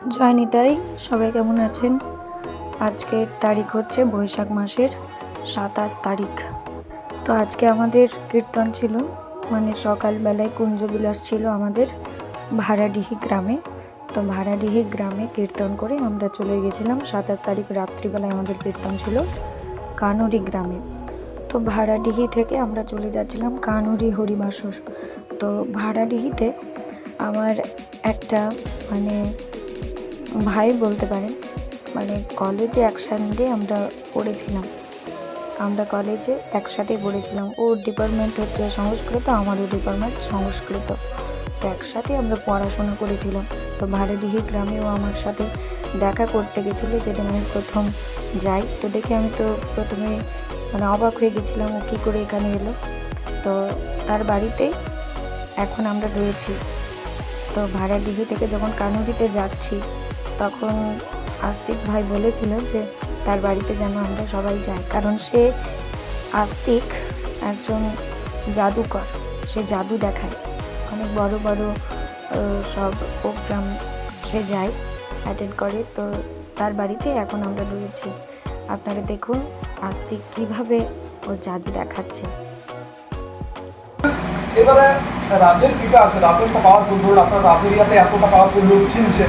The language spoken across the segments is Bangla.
জয় নিতাই, সবাই কেমন আছেন? আজকের তারিখ হচ্ছে বৈশাখ মাসের 27 তারিখ। তো আজকে আমাদের কীর্তন ছিল, মানে সকালবেলায় কুঞ্জবিলাস ছিল আমাদের ভাড়াডিহি গ্রামে। তো ভাড়াডিহি গ্রামে কীর্তন করে আমরা চলে গেছিলাম। 27 তারিখ রাত্রিবেলায় আমাদের কীর্তন ছিল কানুরি গ্রামে। তো ভাড়াডিহি থেকে আমরা চলে যাচ্ছিলাম কানুরি হরিবাসর। তো ভাড়াডিহিতে আমার একটা ভাই বলতে পারেন, কলেজে একসঙ্গে আমরা পড়েছিলাম। আমরা কলেজে একসাথে পড়েছিলাম। ওর ডিপার্টমেন্ট হচ্ছে সংস্কৃত, আমারও ডিপার্টমেন্ট সংস্কৃত। তো একসাথে আমরা পড়াশোনা করেছিলাম। তো ভাড়াডিহি গ্রামেও আমার সাথে দেখা করতে গেছিলো যেদিন আমি প্রথম যাই। তো দেখে আমি তো প্রথমে অবাক হয়ে গেছিলাম, ও কী করে এখানে এলো। তো তার বাড়িতেই এখন আমরা রয়েছি। তো ভাড়াডিহি থেকে যখন কানুরিতে যাচ্ছি তখন আস্তিক ভাই বলেছিল যে তার বাড়িতে যেন আমরা সবাই যাই, কারণ সে আস্তিক একজন জাদুকর। সে জাদু দেখায়, অনেক বড় বড় সব প্রোগ্রাম সে যায়, অ্যাটেন্ড করে। তো তার বাড়িতে এখন আমরা রয়েছি। আপনারা দেখুন আস্তিক কীভাবে ওর জাদু দেখাচ্ছে। এবারে রাধের কৃপা আছে, রাধের পাওয়ারফুল। ধরুন আপনার রাধের ইয়াতে এতটা পাওয়ারফুল লোক চিনছে,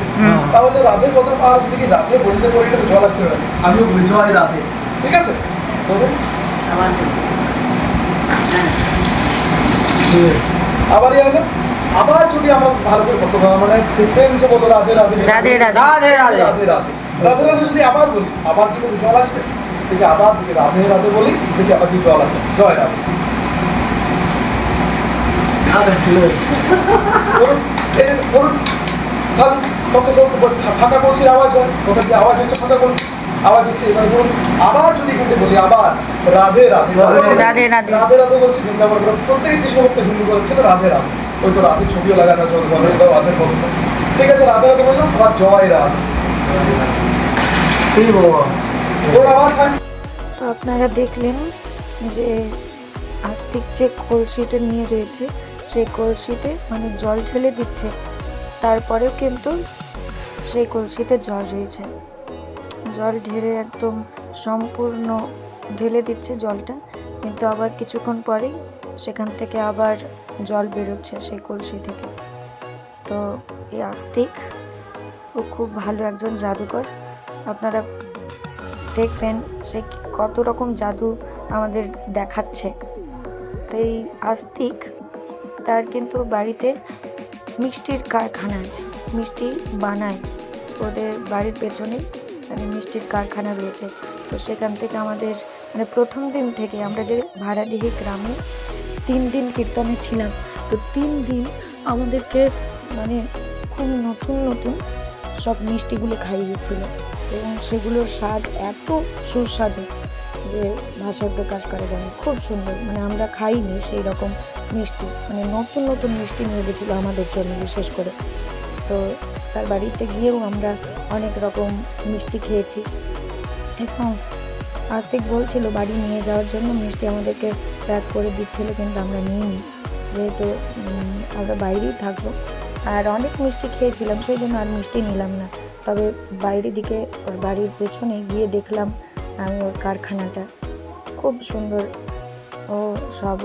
তাহলে রাধের কত পাওয়ার আছে দেখি। রাধে বলতে বলিটা তো জল আছে, আমিও বলি জয় রাধে। ঠিক আছে, আবার হবে। আবার যদি আমরা ভালো করে বলতে সেন্টেন্সে বলো রাধে রাধে রাধে রাধে রাধে রাধে রাধে রাধে রাধে যদি আবার বলি, আবার কিন্তু জল আসবে। দেখি আবার দেখি রাধে রাধে বলি, দেখি আবার যদি জল আসে জয় রাধে। ফাঁকা কলসির আওয়াজ হয়, কোথাও যে আওয়াজ হচ্ছে ফাঁকা কলসি আওয়াজ হচ্ছে। এবার ধরুন আবার যদি কিন্তু বলি আবার রাধে রাধে রাধে রাধে রাধে রাধে বলছি, কিন্তু আমার প্রত্যেকে কৃষ্ণ ভক্ত হিন্দু বলছে রাধে রাধে। ওই তো রাধে ছবিও লাগানো আছে রাধের ভক্ত। ঠিক আছে, রাধে রাধে বললাম, আবার জয় রাধে। তো আপনারা দেখলেন যে আস্তিক যে কলসিটা নিয়ে রয়েছে, সেই কলসিতে জল ঢেলে দিচ্ছে, তারপরেও কিন্তু সেই কলসিতে জল রয়েছে। জল ঢেলে একদম সম্পূর্ণ ঢেলে দিচ্ছে জলটা, কিন্তু আবার কিছুক্ষণ পরেই সেখান থেকে আবার জল বেরোচ্ছে সেই কলসি থেকে। তো এই আস্তিক ও খুব ভালো একজন জাদুকর। আপনারা দেখবেন সে কত রকম জাদু আমাদের দেখাচ্ছে। তো এই আস্তিক তার কিন্তু বাড়িতে মিষ্টির কারখানা আছে, মিষ্টি বানায়। ওদের বাড়ির পেছনে মিষ্টির কারখানা রয়েছে। তো সেখান থেকে আমাদের প্রথম দিন থেকে আমরা যে ভাড়াডিহি গ্রামে 3 দিন কীর্তনে ছিলাম, তো 3 দিন আমাদেরকে খুব নতুন নতুন সব মিষ্টিগুলো খাইয়েছিল, এবং সেগুলোর স্বাদ এত সুস্বাদু যে ভাষায় প্রকাশ করা যায় না। খুব সুন্দর, আমরা খাইনি সেই রকম মিষ্টি, নতুন নতুন মিষ্টি নিয়ে গেছিলো আমাদের জন্য বিশেষ করে। তো তার বাড়িতে গিয়েও আমরা অনেক রকম মিষ্টি খেয়েছি, এবং আস্তিক বলছিল বাড়ি নিয়ে যাওয়ার জন্য মিষ্টি আমাদেরকে প্যাক করে দিচ্ছিল, কিন্তু আমরা নিইনি, যেহেতু আমরা বাইরেই থাকবো। আর অনেক মিষ্টি খেয়েছিলাম, সেই জন্য আর মিষ্টি নিলাম না। তবে বাইরের দিকে ওর বাড়ির পেছনে গিয়ে দেখলাম আমি ওর কারখানাটা খুব সুন্দর। ও সব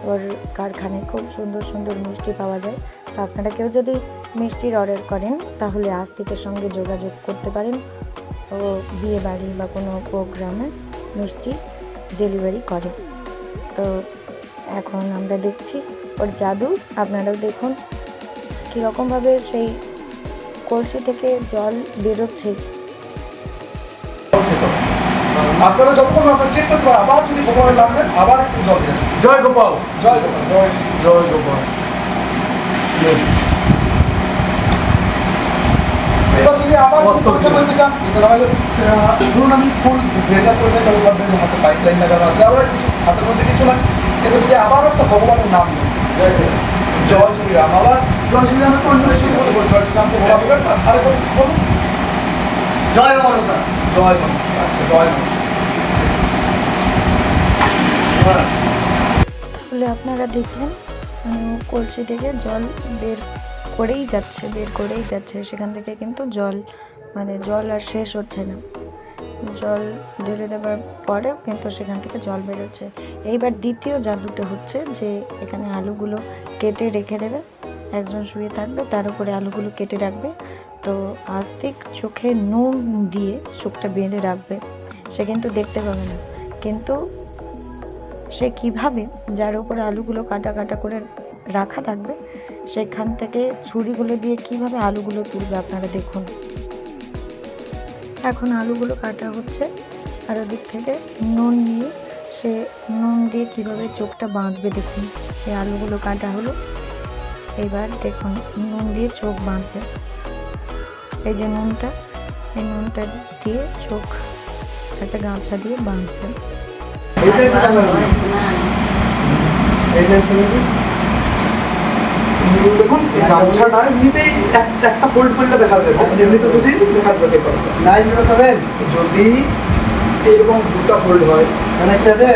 ওর কারখানায় খুব সুন্দর সুন্দর মিষ্টি পাওয়া যায়। তো আপনারা কেউ যদি মিষ্টির অর্ডার করেন তাহলে আস্তিকের সঙ্গে যোগাযোগ করতে পারেন। ও বিয়ে বাড়ি বা কোনো প্রোগ্রামে মিষ্টি ডেলিভারি করে। তো এখন আমরা দেখছি ওর জাদু। আপনারাও দেখুন কীরকমভাবে সেই কলসি থেকে জল বেরোচ্ছে। আপনারা যতক্ষণ আপনারা চেক করতে পারেন, আবার যদি ভগবানের নাম নেন আবার একটু জল দেন। জয় গোপাল জয় গোপাল জয় জয় গোপাল। এবার যদি আবার কথা বলতে চান, ধরুন আমি ফুল ভেজা করতে ভাববেন হাতে পাইপ লাইন লাগানো আছে, আবার কিছু হাতের মধ্যে কিছু না। এবার যদি আবার একটা ভগবানের নাম নেন, জয় শ্রী জয় শ্রীরাম, আবার জয় শ্রীরামের তো অন্য শুরু করে বলুন, জয় শ্রীরাম তো বলা হবে। আরেকবার বলুন জয় মনসা জয় মনসা। আচ্ছা জয় মনসা। তাহলে আপনারা দেখলেন কলসি থেকে জল বের করেই যাচ্ছে, বের করেই যাচ্ছে। সেখান থেকে কিন্তু জল আর শেষ হচ্ছে না। জল ঢেলে দেওয়ার পরেও কিন্তু সেখান থেকে জল বেরোচ্ছে। এইবার দ্বিতীয় জাদুটা হচ্ছে যে এখানে আলুগুলো কেটে রেখে দেবে, একজন শুয়ে থাকবে, তার উপরে আলুগুলো কেটে রাখবে। তো আস্তিক চোখে নুন দিয়ে চোখটা বেঁধে রাখবে, সে কিন্তু দেখতে পাবে না। কিন্তু সে কিভাবে, যার উপরে আলুগুলো কাটা কাটা করে রাখা থাকবে, সেখান থেকে ছুরিগুলো দিয়ে কিভাবে আলুগুলো তুলবে আপনারা দেখুন। এখন আলুগুলো কাটা হচ্ছে, আর ওদিক থেকে নুন নিয়ে সে নুন দিয়ে কিভাবে চোখটা বাঁধবে দেখুন। এই আলুগুলো কাটা হলো, এবার দেখুন নুন দিয়ে চোখ বাঁধবে। এই যে নুনটা, এই নুনটা দিয়ে চোখ একটা গামছা দিয়ে বাঁধবে। দেখুন গামছাটা এমনিতেই একটা ফোল্ড করলে দেখা যাবে, এমনিতে যদি দেখা যাবে যদি এইরকম দুটো ফোল্ড হয় মানে কি আছে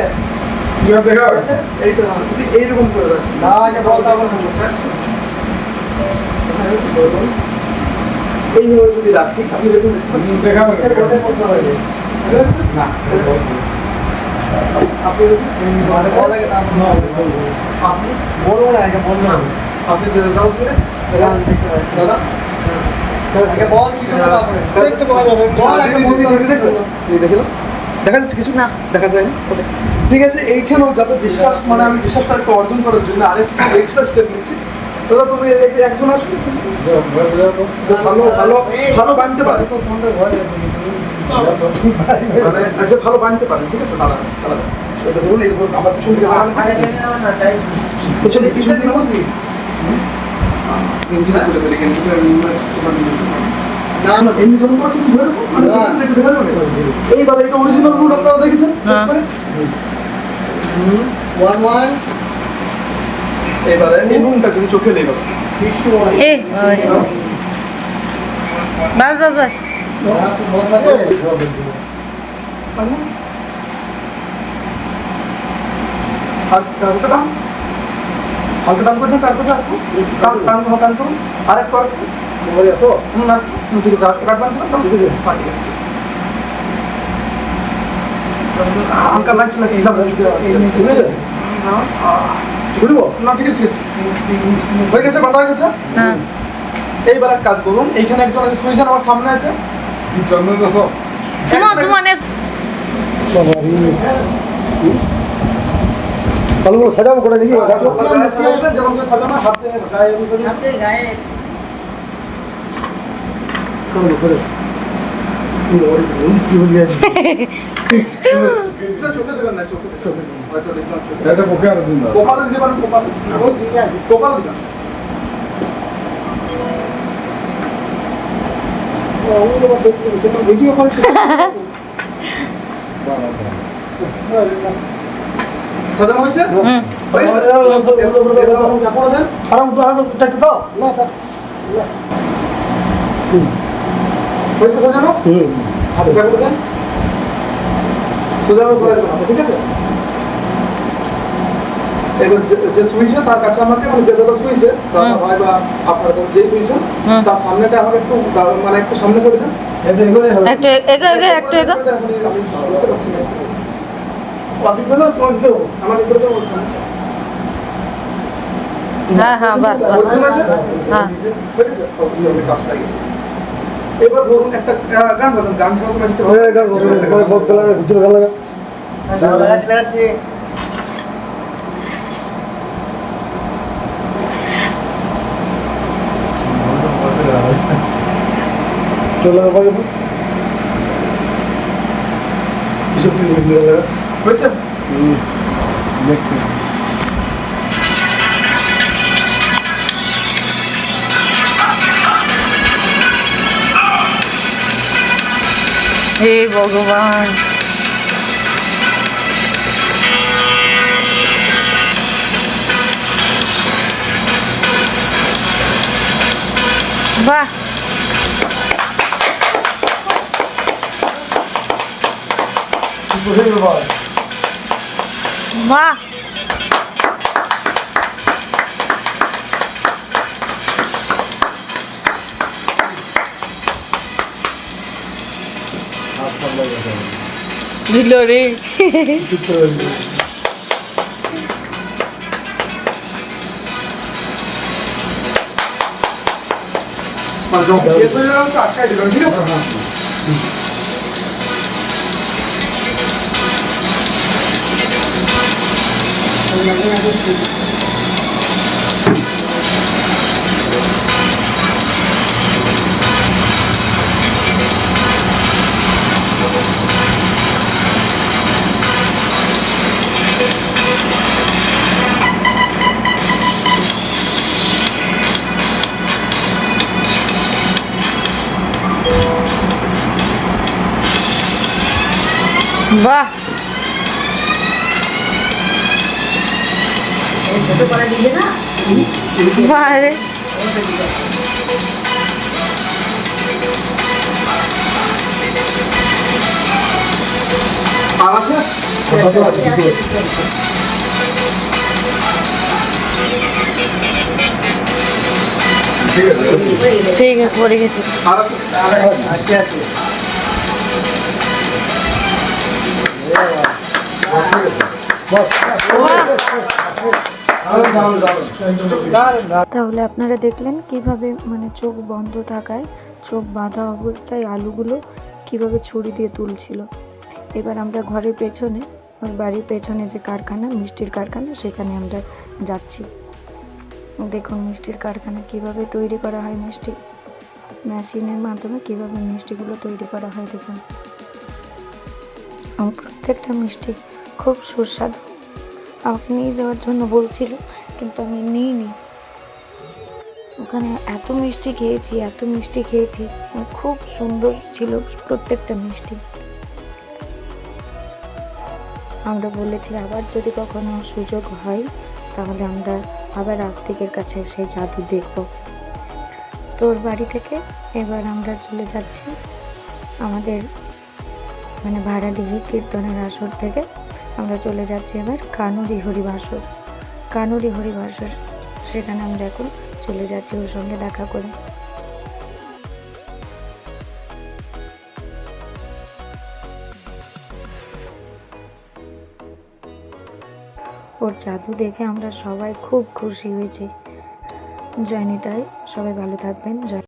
যদি এইরকম করে এইভাবে যদি রাখি, আপনি দেখুন না আপনি বলবো না, বলবো আপনি দাদা দেখা যাচ্ছে কিছু না, দেখা যায় না। ঠিক আছে, এইখানেও যাতে বিশ্বাস মানে আমি বিশ্বাসটা একটু অর্জন করার জন্য আরেকটু এক্সট্রা স্টেপ নিচ্ছি। দাদা তুমি একজন আসবে ভালো ভালো ভালো বাঁধতে পারে, আচ্ছা ভালো বাঁধতে পারেন, ঠিক আছে দাদা দাদা এটা ধরুন, এই ধরুন আমার পিছন দিকে পিছনে পিছন দিকে বসি এইবার এটা অরিজিনাল রুট আপনারা দেখেছেন, এবারে এই রুমটা কিন্তু চোখে লেগে গেল। বাস বাস বাস হালকা দাম করবেন, তারপরে টান করুন আর একটু তো ঠিক আছে কাটবেন হালকা লাগছে না, বুঝবো না, ঠিক আছে হয়ে গেছে, বাঁধা হয়ে গেছে। এইবার এক কাজ করুন, এইখানে একজন আছে সুইজান আমার সামনে আছে, ভালো সাজাবো করে দেখি যেমন সাজানো হাতে গায়ে চোখে দেবেন না, চোখে কপালে দিতে পারেন, কপালে দিবেন। ভিডিও কল সাজানো হয়েছে, সাজানো হাতে চাকু দেন, সোজা করে দেবেন, ঠিক আছে। এবার যে সুইচে তার কাছে আমাকে মানে যে দাদা সুইচে দাদা ভাই বা আপনার যে সুইচে তার সামনেটা আমাকে একটু মানে একটু সামনে করে দেন, একটু বুঝতে পারছি না আমাকে করে দেবো সমস্যা। হ্যাঁ বাস বাস হ্যাঁ ঠিক আছে, কাজ পাই গেছে। এবার ধরুন একটা গান বাজান, গান ছাড়া তো ভিতরে গান লাগা চলে হয়েছে দেখছি। হে ভগবান, বাহ বাহ দিল রে। বাহ, বাহ রে। ঠিক আছে, পড়ে গেছি। তাহলে আপনারা দেখলেন কিভাবে মানে চোখ বন্ধ থাকায়, চোখ বাঁধা অবস্থায় আলুগুলো কিভাবে ছুরি দিয়ে তুলছিল। এবার আমরা ঘরের পেছনে, ওর বাড়ির পেছনে যে কারখানা, মিষ্টির কারখানা, সেখানে আমরা যাচ্ছি। দেখুন মিষ্টির কারখানা কিভাবে তৈরি করা হয়, মিষ্টি মেশিনের মাধ্যমে কিভাবে মিষ্টিগুলো তৈরি করা হয় দেখুন। এবং প্রত্যেকটা মিষ্টি খুব সুস্বাদু। আমাকে নিয়ে যাওয়ার জন্য বলছিল, কিন্তু আমি নিইনি। ওখানে এত মিষ্টি খেয়েছি, এত মিষ্টি খেয়েছি, খুব সুন্দর ছিল প্রত্যেকটা মিষ্টি। আমরা বলেছি আবার যদি কখনো সুযোগ হয় তাহলে আমরা আবার আস্তিকের কাছে সেই জাদু দেখব। তোর বাড়ি থেকে এবার আমরা চলে যাচ্ছি আমাদের মানে ভাড়াডিহি কীর্তনের আসর থেকে আমরা চলে যাচ্ছি এবার কানুরি হরিবাসর। কানুরি হরিবাসর, সেখানে আমরা এখন চলে যাচ্ছি ওর সঙ্গে দেখা করে। ওর জাদু দেখে আমরা সবাই খুব খুশি হয়েছি। জয় নিতাই, সবাই ভালো থাকবেন। জয়।